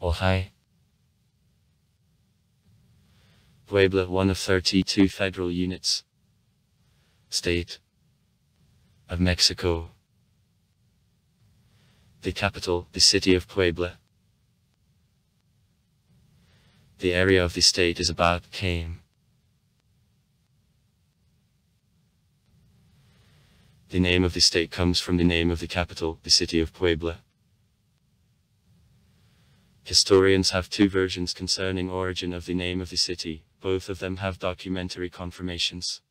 Ojai. Puebla, one of 32 federal units. State of Mexico. The capital, the city of Puebla. The area of the state is about km. The name of the state comes from the name of the capital, the city of Puebla. Historians have two versions concerning origin of the name of the city. Both of them have documentary confirmations.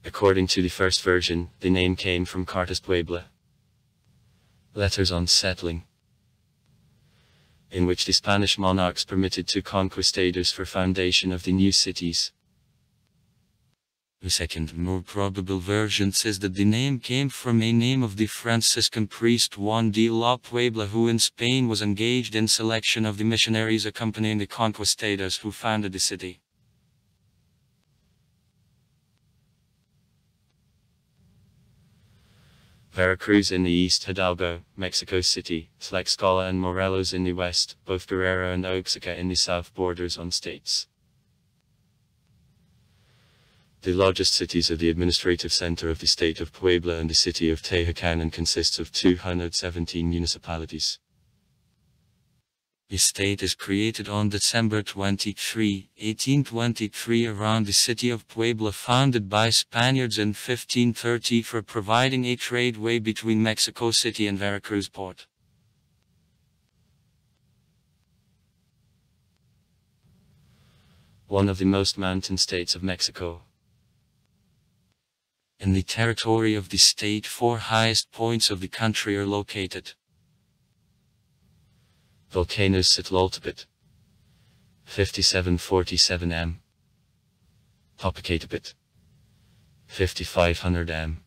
According to the first version, the name came from Cartas Puebla, letters on settling, in which the Spanish monarchs permitted to conquistadors for foundation of the new cities. The second, more probable version says that the name came from a name of the Franciscan priest Juan de la Puebla, who in Spain was engaged in selection of the missionaries accompanying the conquistadors who founded the city. Veracruz in the east, Hidalgo, Mexico City, Tlaxcala and Morelos in the west, both Guerrero and Oaxaca in the south borders on states. The largest cities are the administrative center of the state of Puebla and the city of Tehuacan, and consists of 217 municipalities. The state is created on December 23, 1823 around the city of Puebla, founded by Spaniards in 1530 for providing a tradeway between Mexico City and Veracruz port. One of the most mountain states of Mexico. In the territory of the state, four highest points of the country are located. Volcanoes: Xitloltepet, 5747 m. Popocatepetl, 5500 m.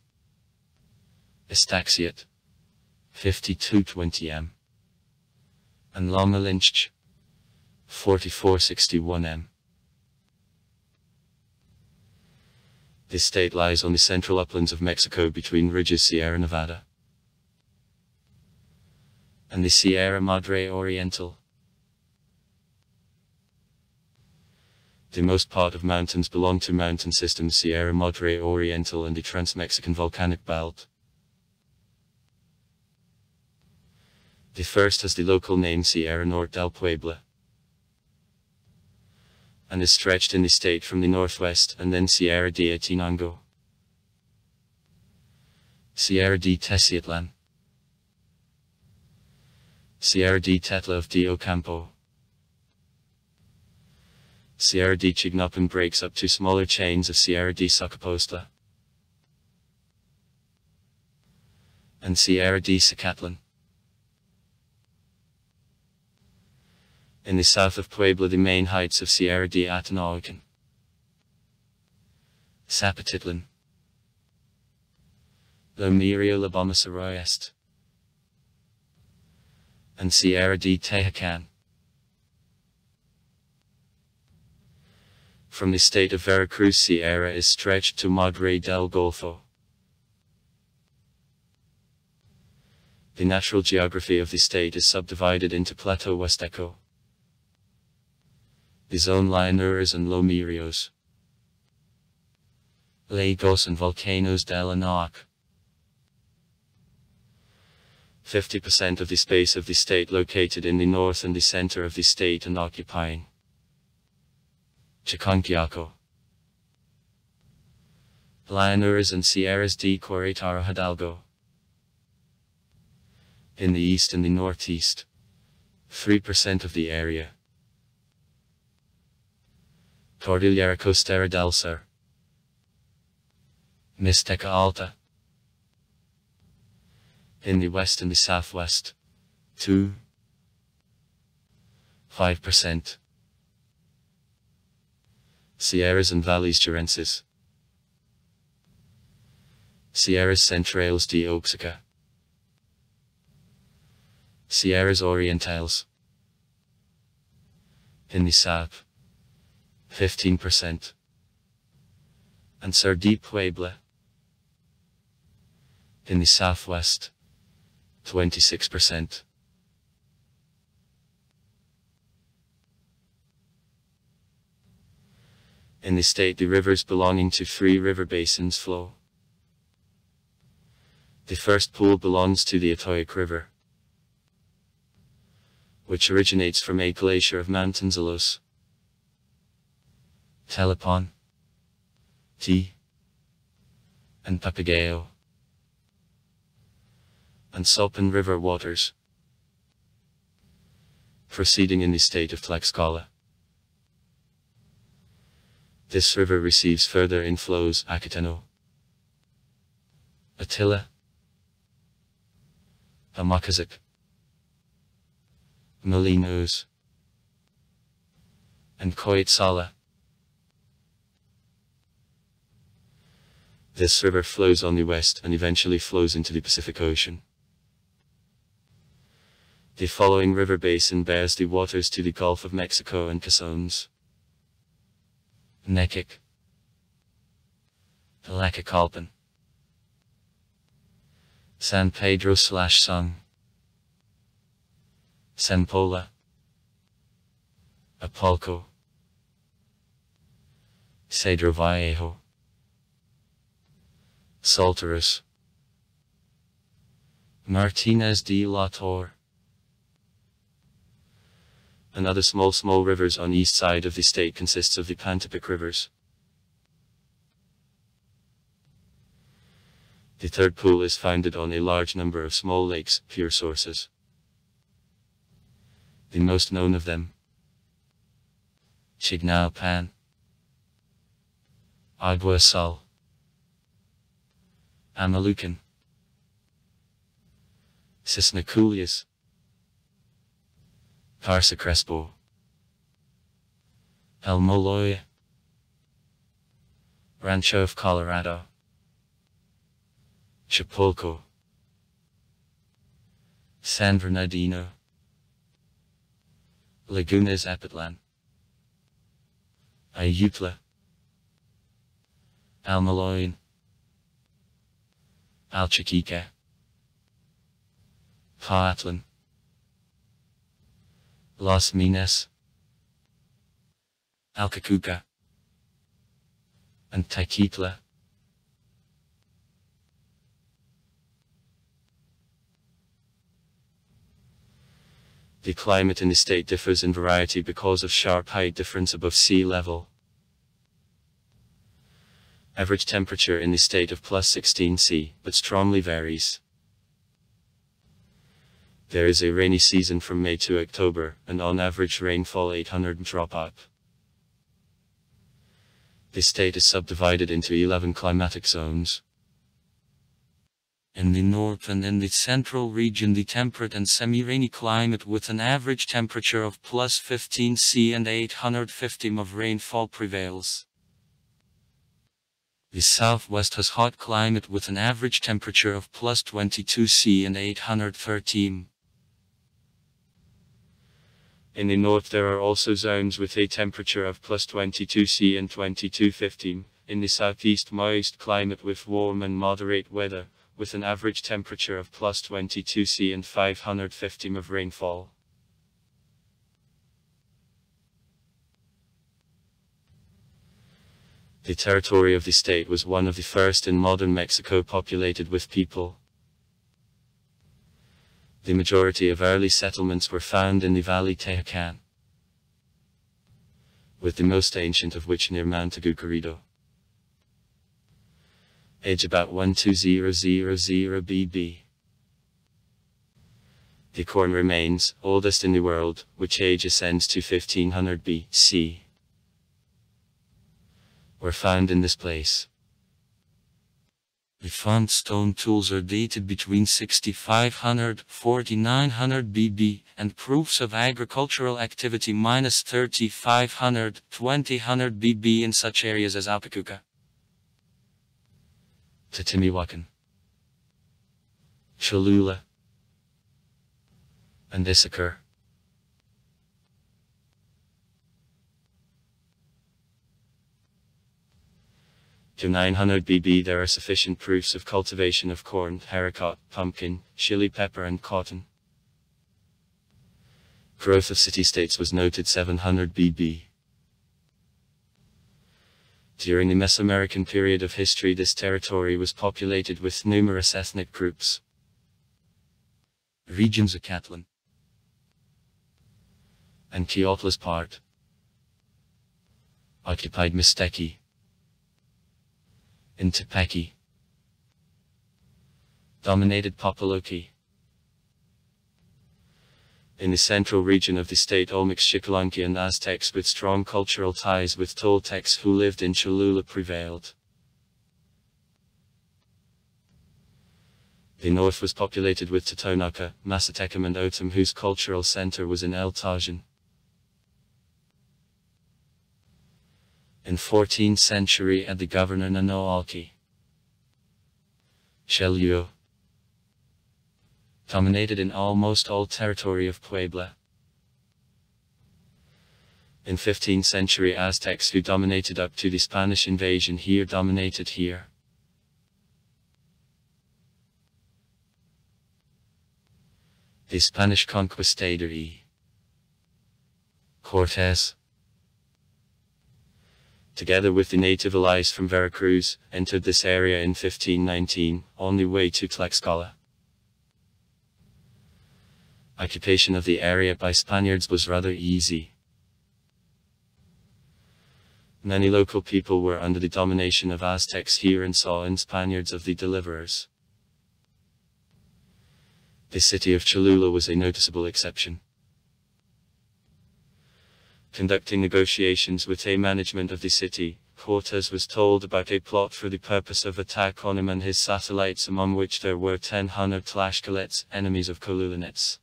Iztaccíhuatl, 5220 m. And La Malinche, 4461 m. This state lies on the central uplands of Mexico between ridges Sierra Nevada and the Sierra Madre Oriental. The most part of mountains belong to mountain systems Sierra Madre Oriental and the Trans-Mexican Volcanic Belt. The first has the local name Sierra Norte del Puebla, and is stretched in the state from the northwest, and then Sierra de Atinango, Sierra de Teciutlán, Sierra de Tetla de Ocampo, Sierra de Chignapan breaks up to smaller chains of Sierra de Socopostla and Sierra de Zacatlán. In the south of Puebla, the main heights of Sierra de Atinaucan, Zapotitlan, Lomerio La Bomasa Oeste, and Sierra de Tehuacan. From the state of Veracruz, Sierra is stretched to Madre del Golfo. The natural geography of the state is subdivided into Plateau Huasteco, the zone Llanuras and Lomerios, Lagos and Volcanoes del Anahuac. 50% of the space of the state located in the north and the center of the state and occupying Chiconquiaco, Llanuras and Sierras de Querétaro Hidalgo. In the east and the northeast, 3% of the area. Cordillera Costera del Sur, Mixteca Alta. In the west and the southwest, 5%. Sierras and Valles Gerenses, Sierras Centrales de Oaxaca, Sierras Orientales. In the south, 15%. And Sur de Puebla. In the southwest, 26%. In the state, the rivers belonging to 3 river basins flow. The first pool belongs to the Atoyac River, which originates from a glacier of Mount Angelos, Telepon, T, and Papagayo, and Sulpan River waters, proceeding in the state of Tlaxcala. This river receives further inflows Acateno, Attila, Amacazac, Molinos, and Coitzala. This river flows on the west and eventually flows into the Pacific Ocean. The following river basin bears the waters to the Gulf of Mexico and Casones: Nequic, Tlaquicalpan, San Pedro/Sung, Sempola, Apalco, Cedro Vallejo, Saltaris, Martinez de la Torre, and other small rivers on east side of the state consists of the Pantepic rivers. The third pool is founded on a large number of small lakes, pure sources. The most known of them: Chignaupan, Agua Sal, Amalucan, Cisnaculias, Parsa Crespo, El Moloy, Rancho of Colorado, Chapulco, San Bernardino, Laguna Zapatlan, Ayutla, Almoloyan, Alchiquica, Paatlan, Las Minas, Alcacuca, and Taquitla. The climate in the state differs in variety because of sharp height difference above sea level. Average temperature in the state of +16 C, but strongly varies. There is a rainy season from May to October, and on average rainfall 800 drop up. The state is subdivided into 11 climatic zones. In the north and in the central region, the temperate and semi-rainy climate with an average temperature of +15 C and 850 m of rainfall prevails. The southwest has hot climate with an average temperature of +22 C and 830 m. In the north there are also zones with a temperature of +22 C and 2250 m. In the southeast, moist climate with warm and moderate weather, with an average temperature of +22 C and 550 m of rainfall. The territory of the state was one of the first in modern Mexico populated with people. The majority of early settlements were found in the Valley Tehuacan, with the most ancient of which near Mount Agucarito. Age about 12000 BB. The corn remains, oldest in the world, which age ascends to 1500 BC, were found in this place. The found stone tools are dated between 6500–4900 BB, and proofs of agricultural activity -3500–2000 BB in such areas as Alpacuca, Tatimihuacan, Cholula, and Issaquah. To 900 BB there are sufficient proofs of cultivation of corn, haricot, pumpkin, chili pepper and cotton. Growth of city-states was noted 700 BB. During the Mesoamerican period of history, this territory was populated with numerous ethnic groups. Regions Zacatlan and Chiautla's part occupied Mixtequi and Tepeki, dominated Papaloqui. In the central region of the state, Olmecs, Xicalanqui and Aztecs with strong cultural ties with Toltecs who lived in Cholula prevailed. The north was populated with Totonaca, Mazatecum and Otum, whose cultural center was in El Tajan. In 14th century, the governor Nanoalki Xelio dominated in almost all territory of Puebla. In 15th century, Aztecs who dominated up to the Spanish invasion here dominated here. The Spanish conquistador Cortés, together with the native allies from Veracruz, entered this area in 1519, on the way to Tlaxcala. Occupation of the area by Spaniards was rather easy. Many local people were under the domination of Aztecs here and saw in Spaniards of the deliverers. The city of Cholula was a noticeable exception. Conducting negotiations with a management of the city, Cortés was told about a plot for the purpose of attack on him and his satellites, among which there were 1,000 Tlaxcalets, enemies of Cholulanites.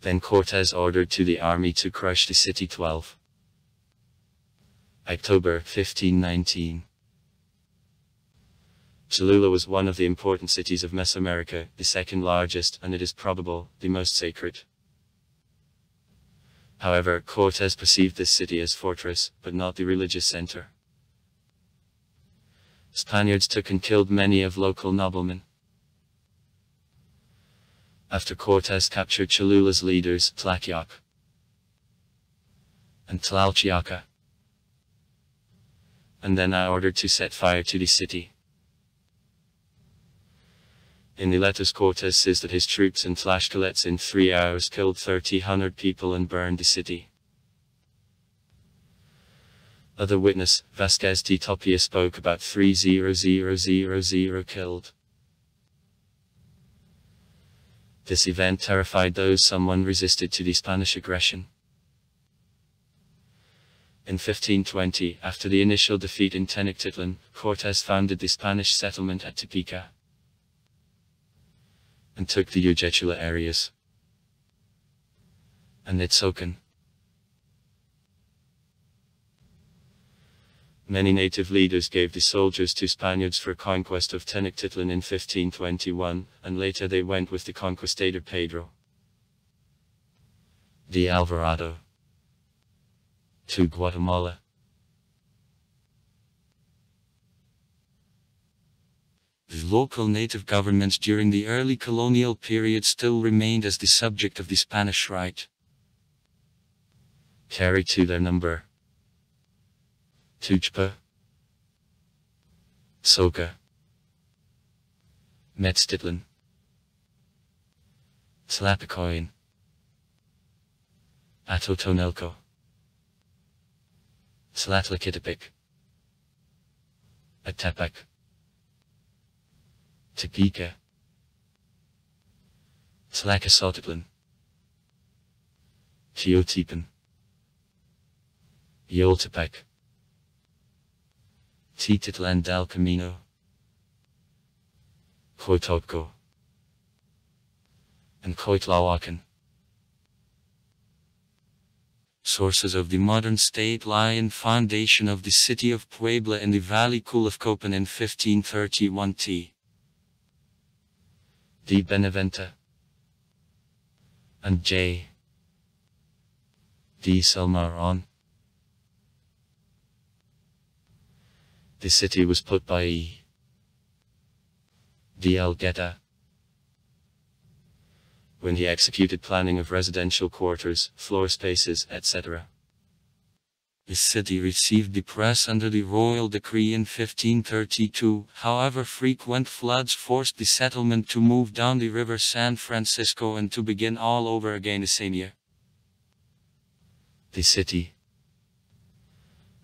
Then Cortés ordered to the army to crush the city. 12 October 1519. Cholula was one of the important cities of Mesoamerica, the second largest, and it is probable, the most sacred. However, Cortés perceived this city as fortress, but not the religious center. Spaniards took and killed many of local noblemen. After Cortés captured Cholula's leaders, Tlaquioc and Tlalchiaca, and then ordered to set fire to the city. In the letters, Cortés says that his troops and Tlaxcalets in 3 hours killed 300 people and burned the city. Other witness, Vasquez de Topia, spoke about 3,000 killed. This event terrified those someone resisted to the Spanish aggression. In 1520, after the initial defeat in Tenochtitlan, Cortés founded the Spanish settlement at Tepica and took the Ujechula areas and Nitzocan. Many native leaders gave the soldiers to Spaniards for conquest of Tenochtitlan in 1521, and later they went with the conquistador Pedro de Alvarado to Guatemala. The local native governments during the early colonial period still remained as the subject of the Spanish right, carried to their number: Tuxpa, Soca, Metztitlan, Tlapacoyan, Atotonilco, Tlatlakitepec, Atepec, Tepica, Tlacasotipan, Teotipan, Yoltepec, Tititlan del Camino, Coitotco, and Coitlahuacan. Sources of the modern state lie in foundation of the city of Puebla in the Valley Culafcopan in 1531 T. D. Benavente and J. D. Salmaron. The city was put by E. D. Algeta when he executed planning of residential quarters, floor spaces, etc. The city received the press under the royal decree in 1532, however frequent floods forced the settlement to move down the river San Francisco and to begin all over again the same year. The city,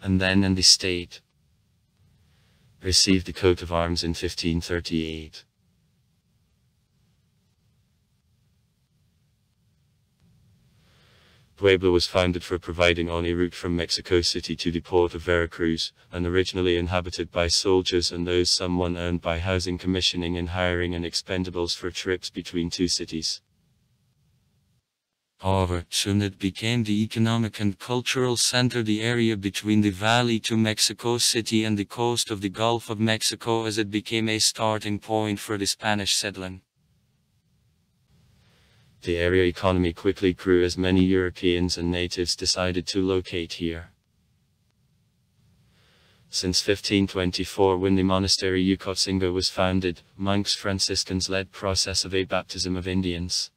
and then the state, received the coat of arms in 1538. Puebla was founded for providing on a route from Mexico City to the port of Veracruz, and originally inhabited by soldiers and those somewhat earned by housing, commissioning and hiring and expendables for trips between two cities. However, soon it became the economic and cultural center, the area between the valley to Mexico City and the coast of the Gulf of Mexico, as it became a starting point for the Spanish settling. The area economy quickly grew as many Europeans and natives decided to locate here. Since 1524, when the monastery Yucotzingo was founded, monks Franciscans led process of a baptism of Indians.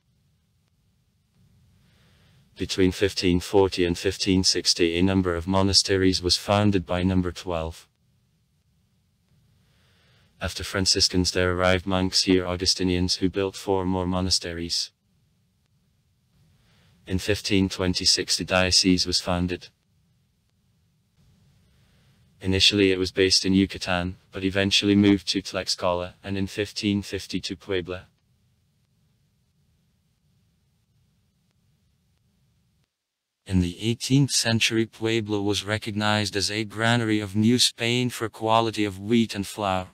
Between 1540 and 1560 a number of monasteries was founded by number 12. After Franciscans there arrived monks here, Augustinians, who built 4 more monasteries. In 1526 the diocese was founded. Initially it was based in Yucatan, but eventually moved to Tlaxcala, and in 1550 to Puebla. In the 18th century, Puebla was recognized as a granary of New Spain for quality of wheat and flour.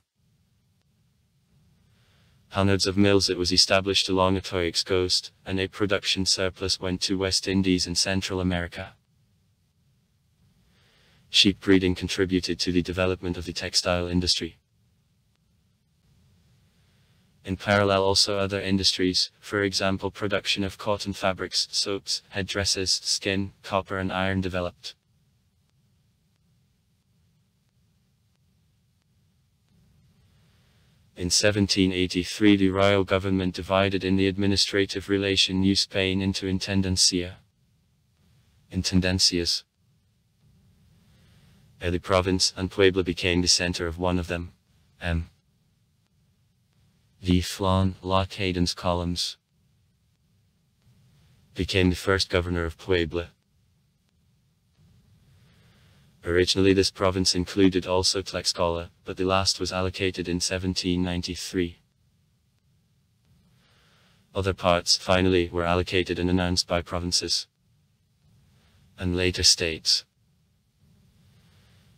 Hundreds of mills it was established along Atoya's coast, and a production surplus went to West Indies and Central America. Sheep breeding contributed to the development of the textile industry. In parallel also other industries, for example production of cotton fabrics, soaps, headdresses, skin, copper and iron developed. In 1783 the royal government divided in the administrative relation New Spain into intendencias. The province, and Puebla became the center of one of them. The Flan, La Cadence Columns, became the first governor of Puebla. Originally this province included also Tlaxcala, but the last was allocated in 1793. Other parts, finally, were allocated and announced by provinces and later states,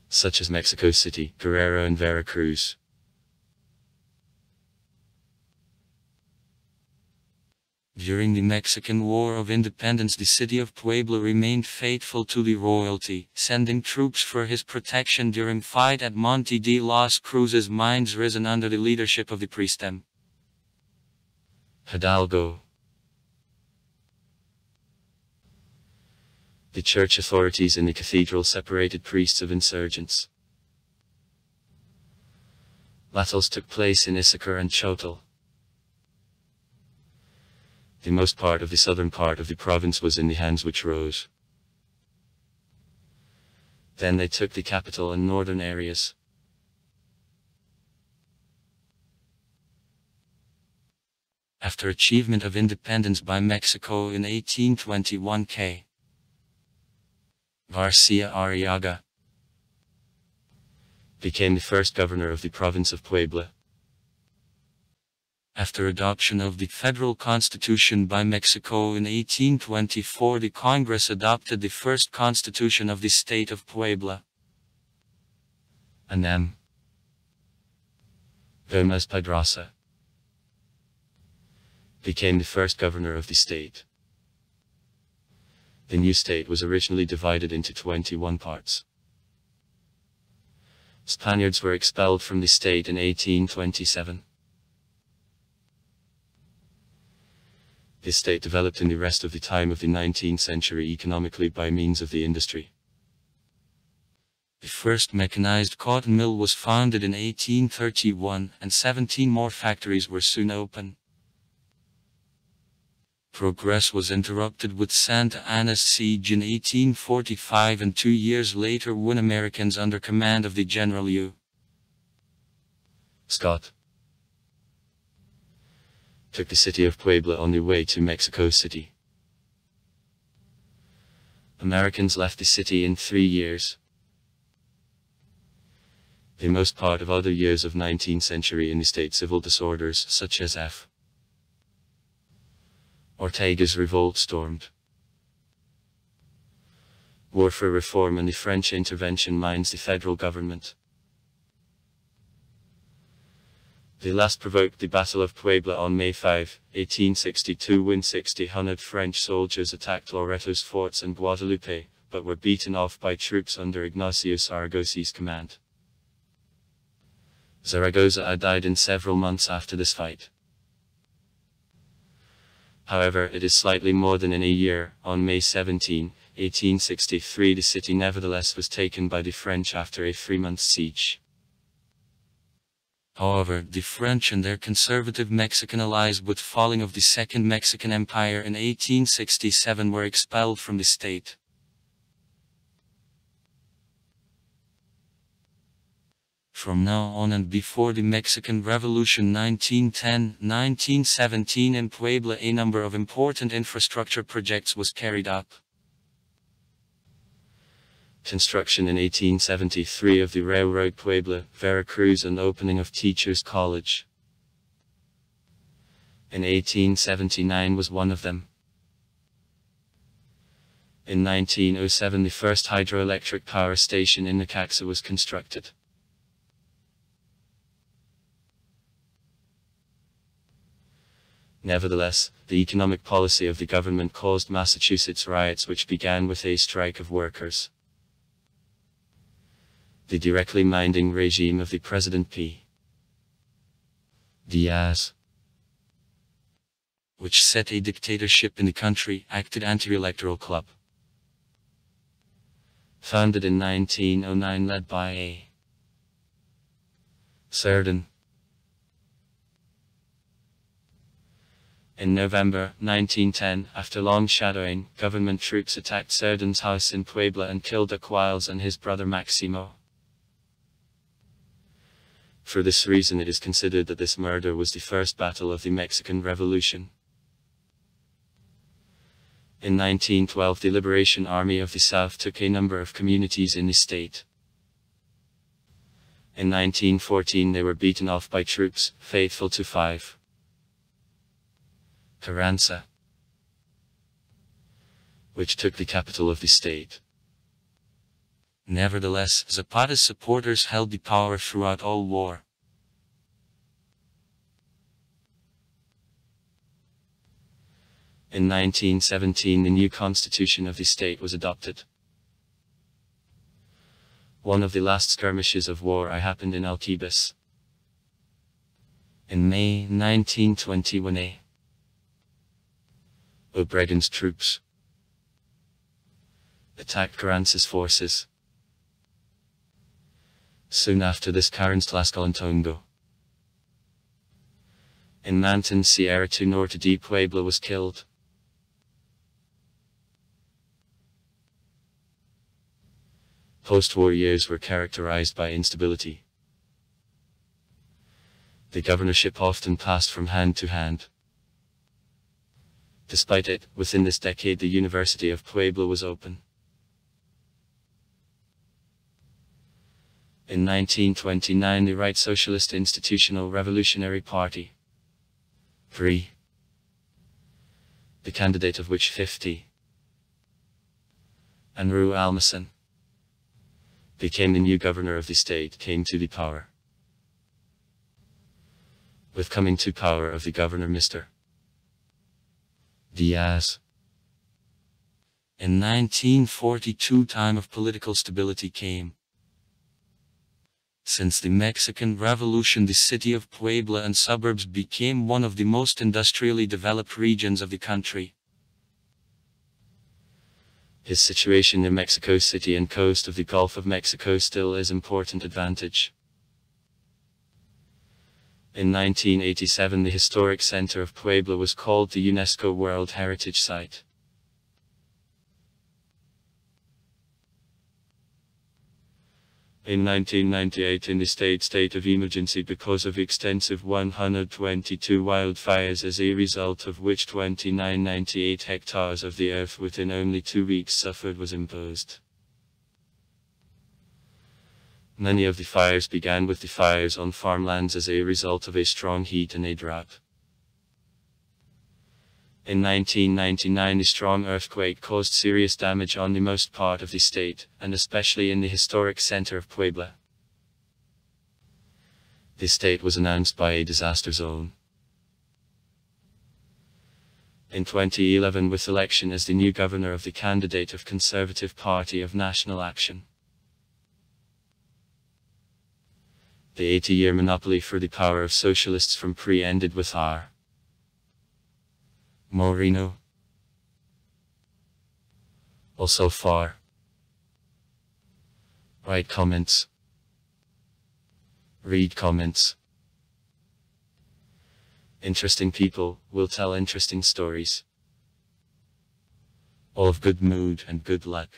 such as Mexico City, Guerrero and Veracruz. During the Mexican War of Independence, the city of Puebla remained faithful to the royalty, sending troops for his protection during fight at Monte de las Cruces, mines risen under the leadership of the priestem Hidalgo. The church authorities in the cathedral separated priests of insurgents. Battles took place in Issaquah and Chotal. The most part of the southern part of the province was in the hands which rose. Then they took the capital and northern areas. After achievement of independence by Mexico in 1821, Garcia Arriaga became the first governor of the province of Puebla. After adoption of the federal constitution by Mexico in 1824, the Congress adopted the first constitution of the state of Puebla. And Gomez Pedraza became the first governor of the state. The new state was originally divided into 21 parts. Spaniards were expelled from the state in 1827. The state developed in the rest of the time of the 19th century economically by means of the industry. The first mechanized cotton mill was founded in 1831, and 17 more factories were soon opened. Progress was interrupted with Santa Anna's siege in 1845 and 2 years later when Americans under command of the General U. Scott took the city of Puebla on their way to Mexico City. Americans left the city in 3 years. The most part of other years of 19th century in the state civil disorders such as F. Ortega's revolt stormed. War for reform and the French intervention mines the federal government. They last provoked the Battle of Puebla on May 5, 1862 when 600 French soldiers attacked Loreto's forts and Guadalupe, but were beaten off by troops under Ignacio Zaragosi's command. Zaragoza died in several months after this fight. However, it is slightly more than in a year. On May 17, 1863 the city nevertheless was taken by the French after a 3-month siege. However, the French and their conservative Mexican allies with falling of the Second Mexican Empire in 1867 were expelled from the state. From now on and before the Mexican Revolution 1910-1917 in Puebla a number of important infrastructure projects was carried out. Construction in 1873 of the railroad Puebla-Veracruz and opening of Teachers College in 1879 was one of them. In 1907 the first hydroelectric power station in Necaxa was constructed. Nevertheless, the economic policy of the government caused Massachusetts riots which began with a strike of workers. The directly minding regime of the President P. Diaz, which set a dictatorship in the country, acted anti-electoral club. Founded in 1909 led by A. Cerdan. In November 1910, after long shadowing, government troops attacked Cerdan's house in Puebla and killed Aquiles and his brother Maximo. For this reason it is considered that this murder was the first battle of the Mexican Revolution. In 1912 the Liberation Army of the South took a number of communities in the state. In 1914 they were beaten off by troops faithful to 5. Carranza, which took the capital of the state. Nevertheless, Zapata's supporters held the power throughout all war. In 1917 the new constitution of the state was adopted. One of the last skirmishes of war happened in Alquibas. In May 1920 when A. Obregon's troops attacked Carranza's forces. Soon after this Carranza Tlaxcalantongo in mountain Sierra to Norte de Puebla was killed. Post-war years were characterized by instability. The governorship often passed from hand to hand. Despite it, within this decade the University of Puebla was open. In 1929 the Right Socialist Institutional Revolutionary Party, PRI, the candidate of which 50, Anru Almason, became the new governor of the state, came to the power. With coming to power of the governor Mr. Diaz. In 1942 time of political stability came. Since the Mexican Revolution the city of Puebla and suburbs became one of the most industrially developed regions of the country. His situation in Mexico City and coast of the Gulf of Mexico still is important advantage. In 1987 the historic center of Puebla was called the UNESCO World Heritage Site. In 1998 in the state of emergency because of extensive 122 wildfires, as a result of which 2998 hectares of the earth within only 2 weeks suffered, was imposed. Many of the fires began with the fires on farmlands as a result of a strong heat and a drought. In 1999 a strong earthquake caused serious damage on the most part of the state, and especially in the historic center of Puebla. The state was announced by a disaster zone. In 2011 with election as the new governor of the candidate of Conservative Party of National Action. The 80-year monopoly for the power of socialists from PRI ended with R. Moreno. Also far right comments. Read comments. Interesting people will tell interesting stories. All of good mood and good luck.